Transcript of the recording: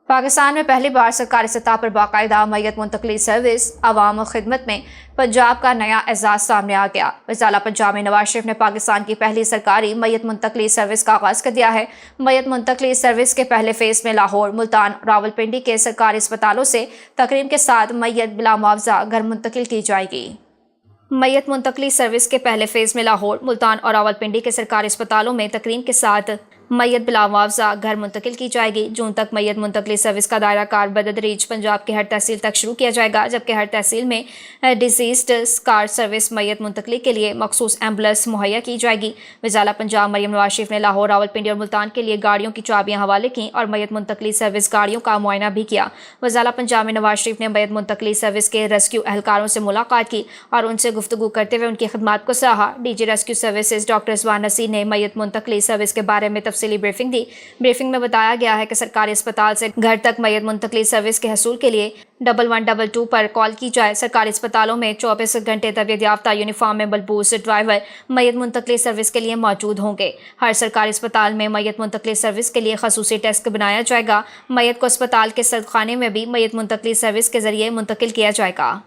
پاکستان میں پہلی بار سرکاری سطح پر باقاعدہ میت منتقلی سروس عوام خدمت میں پنجاب کا نیا اعزاز سامنے آ گیا۔ وزیر پنجاب میں نواز شریف نے پاکستان کی پہلی سرکاری میت منتقلی سروس کا آغاز کر دیا ہے۔ میت منتقلی سروس کے پہلے فیز میں لاہور، ملتان، راولپنڈی کے سرکاری اسپتالوں سے تقریب کے ساتھ میت بلا معاوضہ گھر منتقل کی جائے گی۔ میت منتقلی سروس کے پہلے فیز میں لاہور، ملتان اور راولپنڈی کے سرکاری اسپتالوں میں تقریب کے ساتھ میت بلا معاوضہ گھر منتقل کی جائے گی۔ جون تک میت منتقلی سروس کا دائرہ کار بتدریج پنجاب کی ہر تحصیل تک شروع کیا جائے گا، جبکہ ہر تحصیل میں ڈیزیزڈ کار سروس میت منتقلی کے لیے مخصوص ایمبولینس مہیا کی جائے گی۔ وزیر پنجاب مریم نواز شریف نے لاہور، راولپنڈی اور ملتان کے لیے گاڑیوں کی چابیاں حوالے کیں اور میت منتقلی سروس گاڑیوں کا معائنہ بھی کیا۔ وزیر پنجاب میں نواز شریف نے میت منتقلی سروس کے ریسکیو اہلکاروں سے ملاقات کی اور ان سے گفتگو کرتے ہوئے ان کی خدمات کو سراہا۔ D G rescue services doctor Rizwan Naseer نے میت منتقلی سروس کے بارے میں تفصیلی بریفنگ دی۔ بریفنگ میں بتایا گیا ہے کہ سرکاری اسپتال سے گھر تک میت منتقلی سروس کے حصول کے لیے 1122 پر کال کی جائے۔ سرکاری اسپتالوں میں 24 گھنٹے تربیت یافتہ یونیفارم میں ملبوس ڈرائیور میت منتقلی سروس کے لیے موجود ہوں گے۔ ہر سرکاری اسپتال میں میت منتقلی سروس کے لیے خصوصی ڈیسک بنایا جائے گا۔ میت کو اسپتال کے سرد خانے میں بھی میت منتقلی سروس کے ذریعے منتقل کیا جائے گا۔